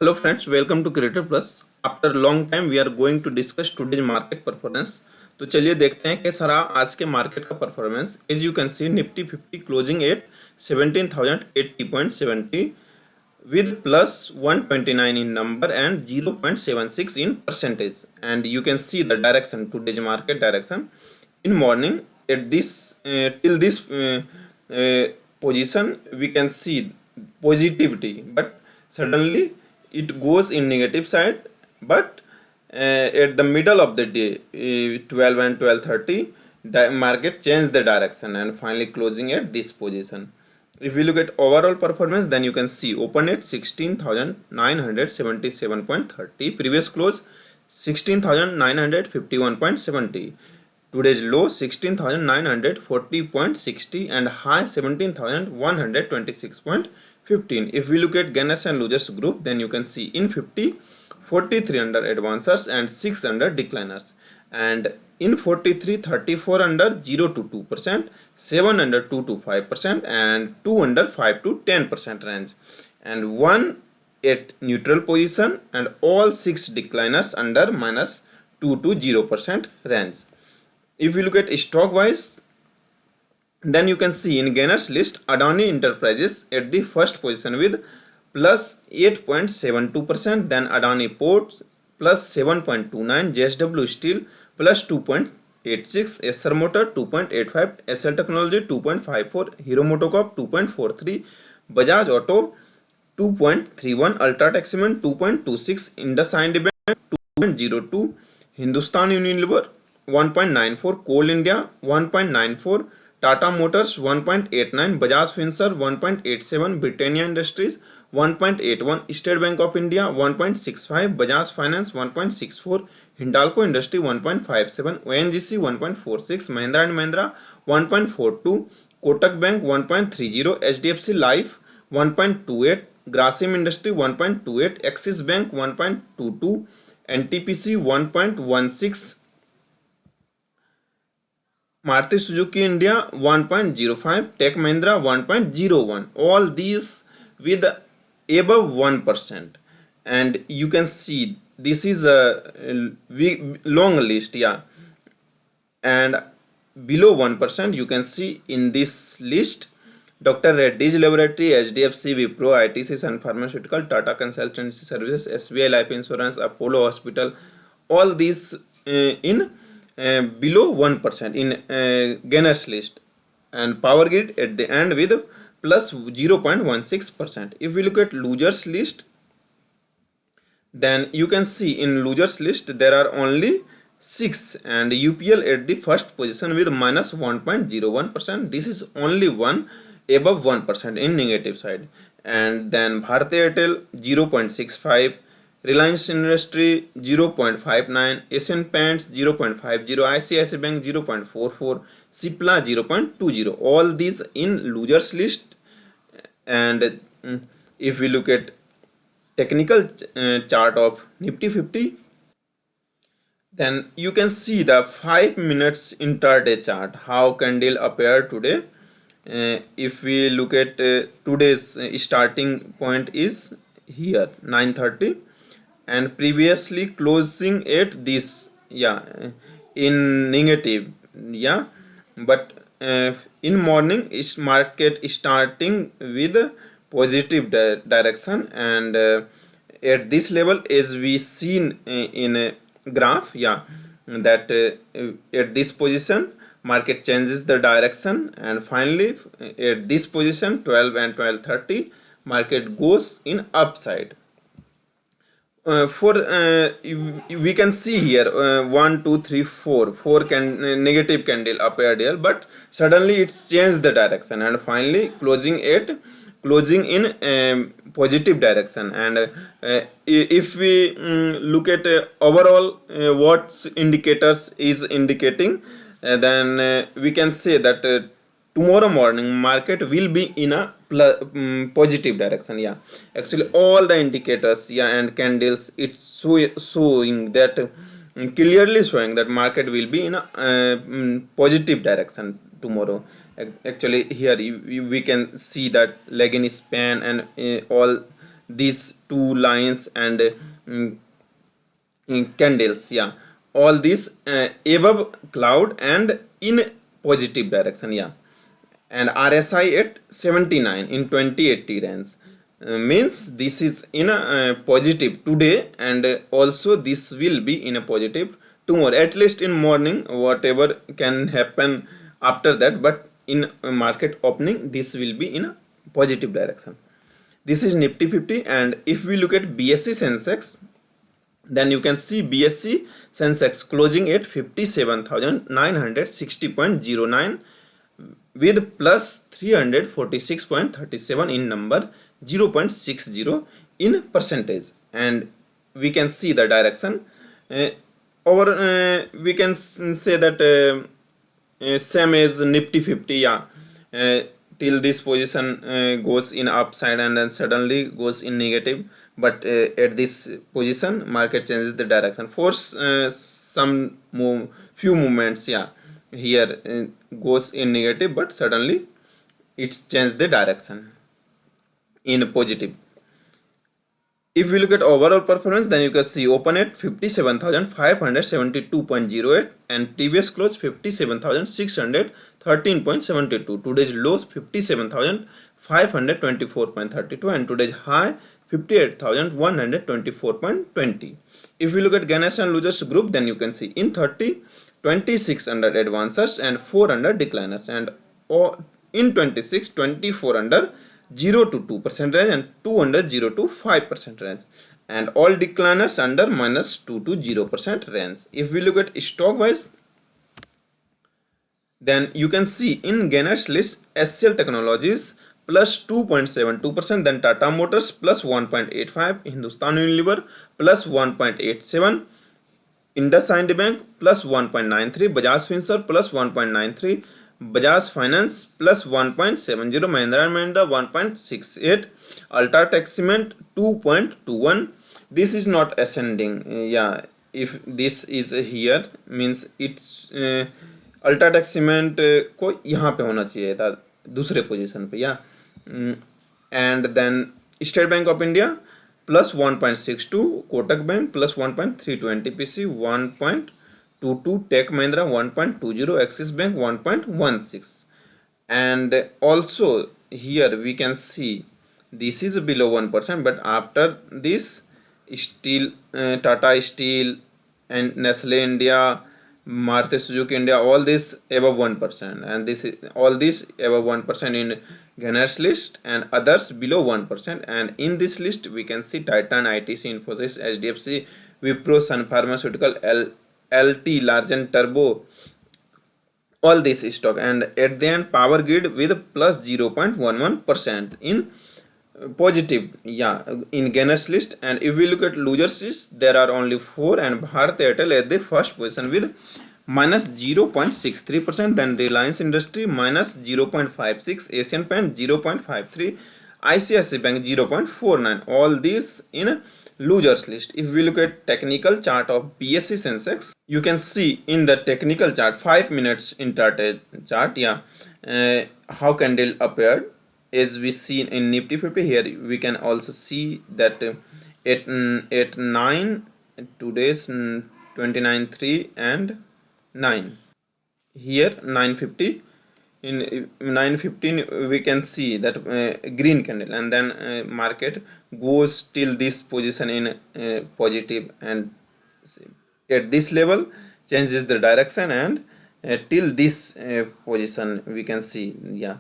Hello friends, welcome to Creator Plus. After a long time we are going to discuss today's market performance. तो चलिए देखते हैं कैसा रहा आज के मार्केट का performance. As you can see Nifty 50 closing at 17,080.70 with plus 129 in number and 0.76 in percentage. And you can see the direction, today's market direction. In morning at this till this position we can see positivity, but suddenly it goes in negative side. But at the middle of the day, 12 and 12:30, the market changed the direction and finally closing at this position. If we look at overall performance, then you can see open at 16,977.30, previous close 16,951.70, today's low 16,940.60 and high 17,126.15. If we look at gainers and losers group, then you can see in 50, 43 under advancers and 6 under decliners, and in 43, 34 under 0 to 2%, 7 under 2 to 5%, and 2 under 5 to 10% range, and 1 at neutral position, and all 6 decliners under minus 2 to 0% range. If we look at stock wise, then you can see in gainers list Adani Enterprises at the first position with plus 8.72%, then Adani Ports plus 7.29, JSW Steel plus 2.86, Esser Motor 2.85, SL Technology 2.54, Hero Motocorp 2.43, Bajaj Auto 2.31, Ultratech Cement 2.26, IndusInd Bank 2.02, Hindustan Unilever 1.94, Coal India 1.94, Tata Motors 1.89, Bajaj Finserv 1.87, Britannia Industries 1.81, State Bank of India 1.65, Bajaj Finance 1.64, Hindalco Industry 1.57, ONGC 1.46, Mahindra and Mahindra 1.42, Kotak Bank 1.30, HDFC Life 1.28, Grasim Industry 1.28, Axis Bank 1.22, NTPC 1.16, Maruti Suzuki India 1.05, Tech Mahindra 1.01, all these with above 1%. And you can see this is a long list, yeah, and below 1% you can see in this list Dr. Reddy's Laboratory, HDFC, Wipro, ITC Sun Pharmaceutical, Tata Consultancy Services, SBI Life Insurance, Apollo Hospital, all these in below 1% in gainers list, and Power Grid at the end with plus 0.16%. If we look at losers list, then you can see in losers list there are only 6, and UPL at the first position with minus 1.01%. This is only one above 1% in negative side, and then Bharti Airtel 0.65, Reliance Industry 0.59, Asian Paints 0.50, ICICI Bank 0.44, Cipla 0.20, all these in losers list. And if we look at technical chart of Nifty 50, then you can see the 5 minutes intraday chart, how candle appear today. If we look at today's starting point is here 9:30, and previously closing at this, yeah, in negative, yeah, but in morning is market starting with positive direction, and at this level as we seen in a graph, yeah, that at this position market changes the direction, and finally at this position 12 and 12:30 market goes in upside. We can see here 1 2 3 4 negative candle appeared here, but suddenly it's changed the direction and finally closing in positive direction. And if we look at overall what indicators is indicating, then we can say that tomorrow morning market will be in a positive direction. Yeah, actually all the indicators, yeah, and candles, it's showing that clearly showing that market will be in a positive direction tomorrow. Actually here we can see that leg in span and all these two lines and candles, yeah, all these above cloud and in positive direction, yeah. And RSI at 79 in 2080 range, means this is in a positive today, and also this will be in a positive tomorrow, at least in morning. Whatever can happen after that, but in market opening this will be in a positive direction. This is Nifty 50. And if we look at BSE Sensex, then you can see BSE Sensex closing at 57,960.09 with plus 346.37 in number, 0.60 in percentage. And we can see the direction, or we can say that same as Nifty 50, yeah, till this position goes in upside and then suddenly goes in negative, but at this position market changes the direction for some few movements, yeah. Here goes in negative, but suddenly it's changed the direction in positive. If we look at overall performance, then you can see open at 57,572.08 and previous close 57,613.72. Today's lows 57,524.32 and today's high 58,124.20. If we look at gainers and losers group, then you can see in 30, 26 under advancers and 4 under decliners, and in 26, 24 under 0 to 2% range and 2 under 0 to 5% range, and all decliners under minus 2 to 0% range. If we look at stock wise, then you can see in gainers list SCL Technologies plus 2.72%, then Tata Motors plus 1.85, Hindustan Unilever plus 1.87, IndusInd Bank plus 1.93, Bajaj Finserv plus 1.93, Bajaj Finance plus 1.70, Mahindra & Mahindra 1.68, Ultratech Cement 2.21. This is not ascending, yeah. If this is here means it's Ultratech Cement को यहाँ पे होना चाहिए था दूसरे position पे, या. And then State Bank of India plus 1.62, Kotak Bank plus 1.32, NTPC 1.22, Tech Mahindra 1.20, Axis Bank 1.16. And also here we can see this is below 1%, but after this Steel, Tata Steel and Nestle India, Maruti Suzuki India, all this above 1%, and this is all this above 1% in gainers list and others below 1%. And in this list we can see Titan, ITC, Infosys, HDFC, Wipro, Sun Pharmaceutical, LT, Larsen Turbo, all this stock. And at the end Power Grid with plus 0.11% in positive, yeah, in gainers list. And if we look at losers list, there are only 4, and Bharat Airtel at the first position with minus 0.63%, then Reliance Industry minus 0.56, Asian Paint 0.53, ICICI Bank 0.49, all these in losers list. If we look at technical chart of BSE Sensex, you can see in the technical chart 5 minutes intraday chart, yeah, how candle appeared. As we see in Nifty 50, here we can also see that at 9 today's 29.3 and 9, here 9.50, in 9.15 we can see that green candle, and then market goes till this position in positive, and at this level changes the direction, and till this position we can see, yeah,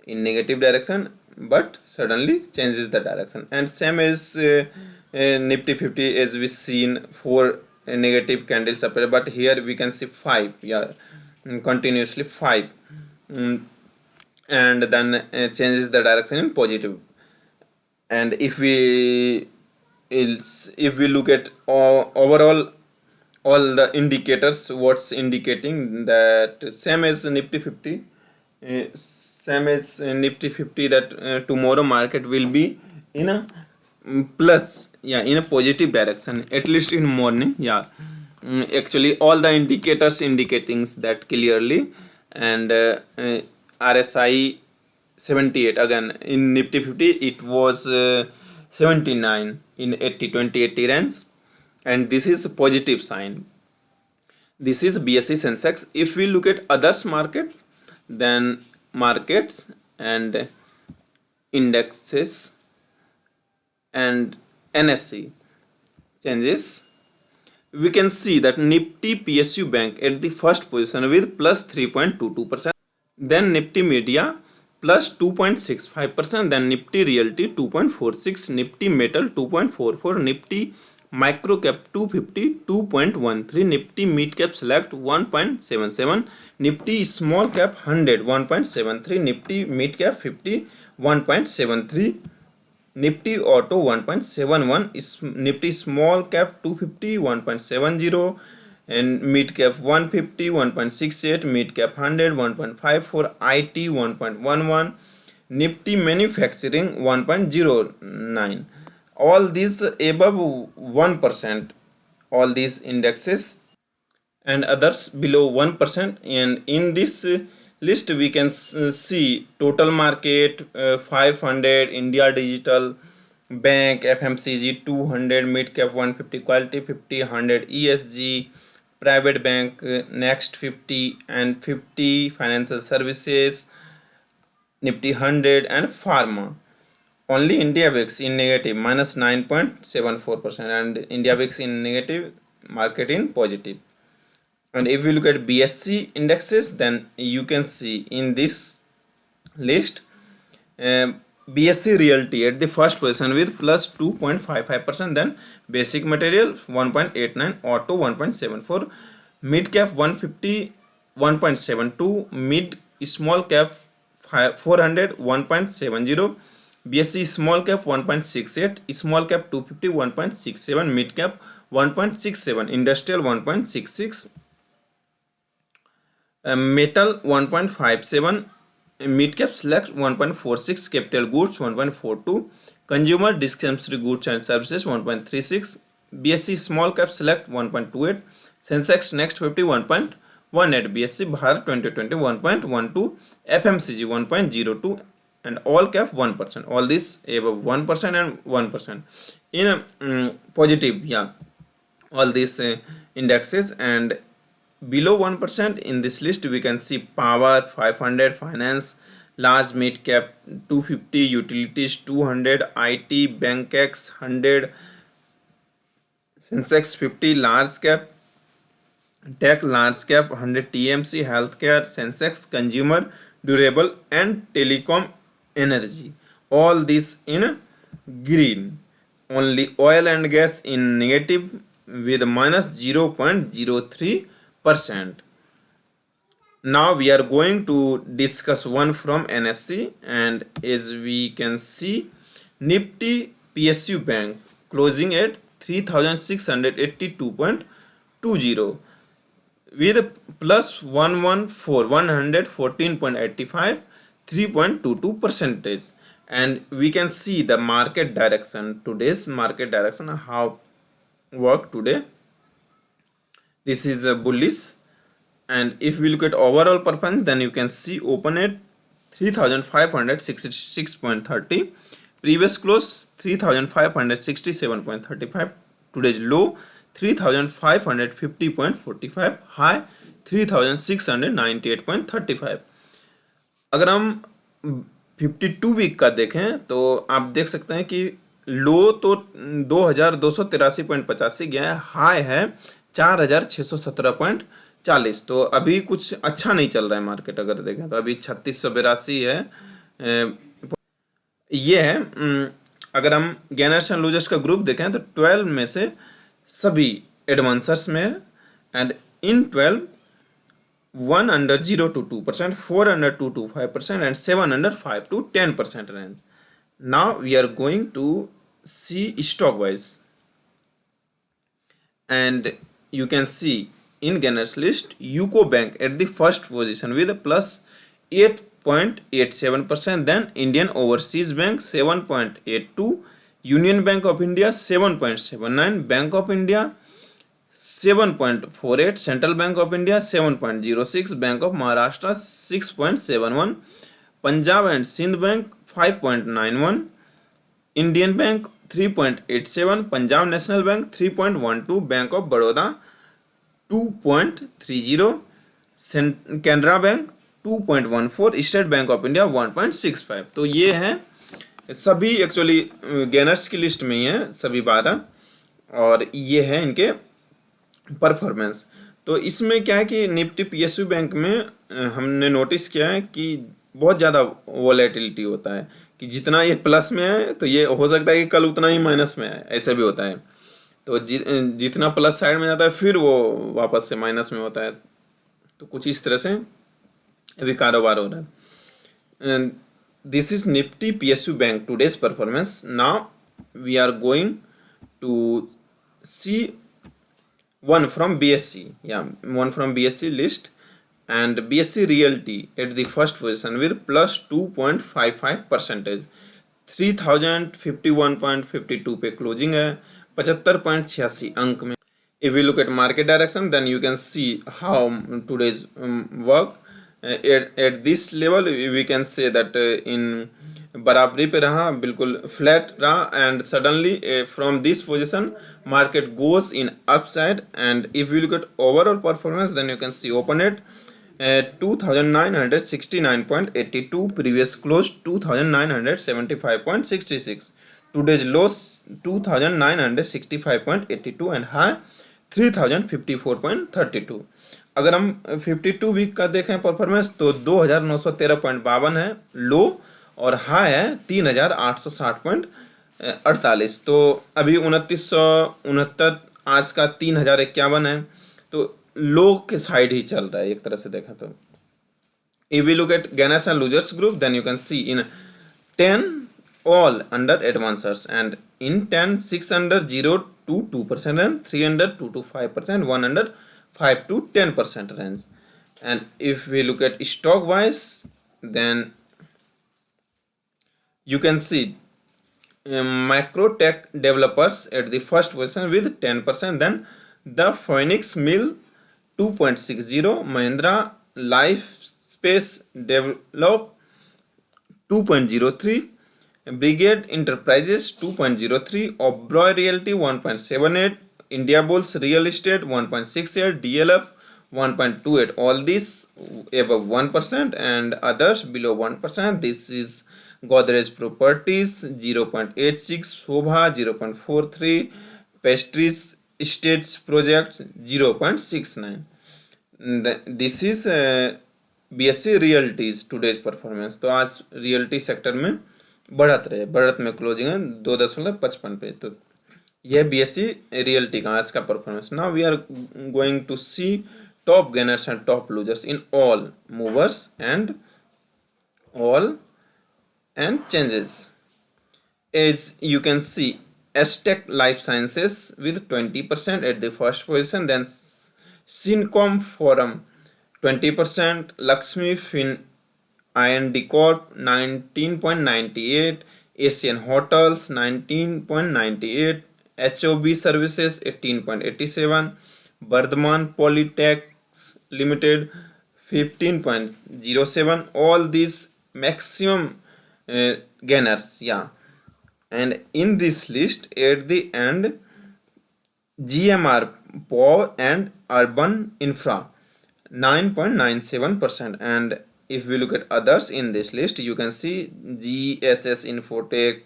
in negative direction, but suddenly changes the direction. And same as Nifty 50, as we seen 4 negative candles appear, but here we can see 5, yeah, continuously 5, and then changes the direction in positive. And if we look at overall all the indicators, what's indicating that same as Nifty 50, that tomorrow market will be in a plus, yeah, in a positive direction, at least in morning, yeah. Actually all the indicators indicating that clearly. And RSI 78, again in Nifty 50 it was 79 in 2080 range, and this is a positive sign. This is BSE Sensex. If we look at others markets, then markets and indexes and NSE changes, we can see that Nifty PSU Bank at the first position with plus 3.22%, then Nifty Media plus 2.65%, then Nifty Realty 2.46, Nifty Metal 2.44, Nifty Microcap 250 2.13, Nifty Mid Cap Select 1.77, Nifty Small Cap 100 1.73, Nifty Mid Cap 50 1.73, Nifty Auto 1.71, Nifty Small Cap 250 1.70, and Mid Cap 150 1.68, Mid Cap 100 1.54, IT 1.11, Nifty Manufacturing 1.09. All these above 1%, all these indexes, and others below 1%. And in this list we can see total market 500, India Digital Bank, FMCG 200, Mid Cap 150, Quality 50, 100 ESG, Private Bank Next 50, and 50 Financial Services, Nifty 100, and Pharma. Only India VIX in negative minus 9.74%, and India VIX in negative, market in positive. And if we look at BSE indexes, then you can see in this list BSE Realty at the first position with plus 2.55%, then Basic Material 1.89, Auto 1.74, Mid Cap 150 1.72, Mid Small Cap 400 1.70, BSE Small Cap 1.68, Small Cap 250 1.67, Mid Cap 1.67, Industrial 1.66, Metal 1.57, Mid Cap Select 1.46, Capital Goods 1.42, Consumer Discretionary Goods and Services 1.36, BSE Small Cap Select 1.28, Sensex Next 50 1.18, BSE Bharat 2020 1.12, FMCG 1.02, and all cap 1%. All this above 1% and 1% in positive, yeah, all these indexes. And below 1% in this list we can see Power 500, Finance, Large Mid Cap 250, Utilities 200, IT, Bankex 100, Sensex 50, Large Cap, Tech Large Cap 100, TMC, Healthcare, Sensex, Consumer Durable, and Telecom Energy. All this in green. Only oil and gas in negative with minus 0.03%. Now we are going to discuss one from NSE, and as we can see, Nifty PSU Bank closing at 3682.20 with plus 114.85, 3.22%. And we can see the market direction, today's market direction, how work today. This is a bullish, and if we look at overall performance, then you can see open at 3566.30, previous close 3567.35, today's low 3550.45, high 3698.35. अगर हम 52 week का देखें तो आप देख सकते हैं कि लो तो 2283.85 गया है, हाई है 4617.40. तो अभी कुछ अच्छा नहीं चल रहा है मार्केट. अगर देखें तो अभी 3682 है. ये है. अगर हम गेनर्स एंड लूजर्स का ग्रुप देखें तो 12 में से सभी एडवांसर्स में है, and in 12 1 under 0 to 2%, 4 under 2 to 5%, and 7 under 5 to 10% range. Now we are going to see stock wise, and you can see in gainers list UCO Bank at the first position with a plus 8.87%, then Indian Overseas Bank 7.82, Union Bank of India 7.79, Bank of India 7.48, Central Bank of India 7.06, Bank of Maharashtra 6.71, Punjab and Sindh Bank 5.91, Indian Bank 3.87, Punjab national bank 3.12, bank of Baroda 2.30, Canara bank 2.14, state bank of India 1.65। तो ये हैं सभी, actually gainers की list में ही है सभी 12, और ये है इनके परफॉर्मेंस। तो इसमें क्या है कि निफ्टी पीएसयू बैंक में हमने नोटिस किया है कि बहुत ज़्यादा वॉलेटिलिटी होता है, कि जितना ये प्लस में है तो ये हो सकता है कि कल उतना ही माइनस में है, ऐसे भी होता है। तो जितना प्लस साइड में जाता है फिर वो वापस से माइनस में होता है। तो कुछ इस तरह से अभी कारोबार हो रहा है। This is Nifty PSU bank today's performance. Now we are going to see one from BSc, one from BSc list, and BSc Realty at the first position with plus 2.55 percentage, 3051.52 पे क्लोजिंग है, 75.86 अंक में। If we look at market direction, then you can see how today's work at this level we can say that in बराबरी पे रहा, बिल्कुल flat रहा, and suddenly from this position market goes in upside. And if you look at overall performance then you can see open at 2969.82, previous close 2975.66, today's low 2965.82 and high 3054.32। अगर हम 52 week का देखें performance तो 2913.52 है लो, और high है 3860.48। तो अभी 2969, आज का 3051 है, तो लो के साइड ही चल रहा है एक तरह से देखा तो। If we look at gainers and losers group, then you can see in 10 all under advancers, and in 10 6 under 0 to 2%, and 3 under 2 to 5%, 1 under 5 to 10% range. And if we look at stock wise, then you can see micro tech developers at the first position with 10%, then the Phoenix Mill 2.60, Mahindra Life Space Develop 2.03, Brigade Enterprises 2.03, Oberoi Realty 1.78, India Bulls Real Estate 1.68, DLF 1.28, all these above 1% and others below 1%. This is Godrej Properties 0.86, Shobha 0.43, Pastries Estates Projects 0.69. This is BSc Realties today's performance। तो आज realty sector में बढ़त में closing है 2.55 पे। तो यह BSc realty का आज का performance. Now we are going to see top gainers and top losers in all movers and all and changes. As you can see, Aztec Life Sciences with 20% at the first position, then Syncom Forum 20%, Lakshmi Fin IND Corp 19.98, Asian Hotels 19.98, HOB Services 18.87, Bardhaman Polytech Limited 15.07, all these maximum gainers, and in this list at the end GMR Power and Urban Infra 9.97%, and if we look at others in this list you can see GSS Infotech,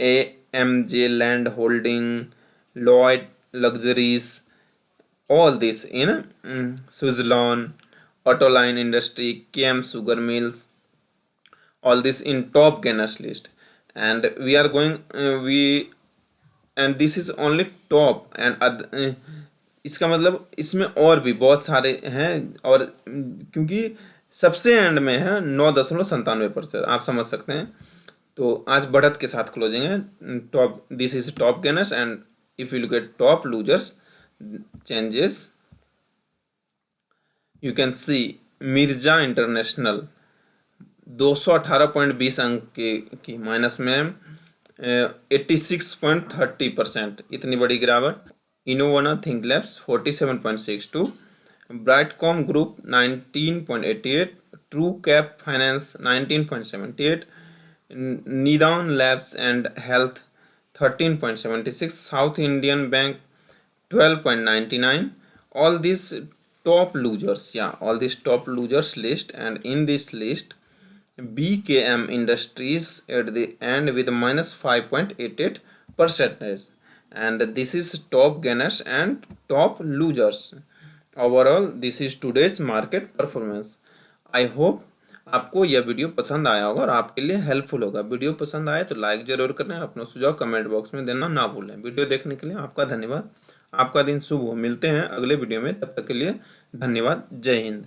AMJ Land Holding, Lloyd Luxuries, all this in Suzlon, Autoline Industry, KM Sugar Mills, all this in top gainers list. And we are going and this is only top and इसका मतलब इसमें और भी बहुत सारे हैं, और क्योंकि सबसे एंड में है 9.97%, आप समझ सकते हैं। तो आज बढ़त के साथ क्लोजिंग है top. This is top gainers, and if you look at top losers changes, you can see Mirza international 218.20 अंक की माइनस में 86.30%, इतनी बड़ी गिरावट। Innovana think labs 47.62, Brightcom group 19.88, true cap finance 19.78, Nidan labs and health 13.76, South Indian Bank 12.99. All these top losers, yeah, all these top losers list, and in this list BKM Industries at the end with minus 5.88 percentage, and this is top gainers and top losers. Overall this is today's market performance. I hope आपको यह video पसंद आया होगा और आपके लिए helpful होगा। Video पसंद आए तो लाइक जरूर करना है, अपना सुझाव कमेंट बॉक्स में देना ना भूलें। वीडियो देखने के लिए आपका धन्यवाद। आपका दिन शुभ हो। मिलते हैं अगले वीडियो में, तब तक के लिए धन्यवाद। जय हिंद।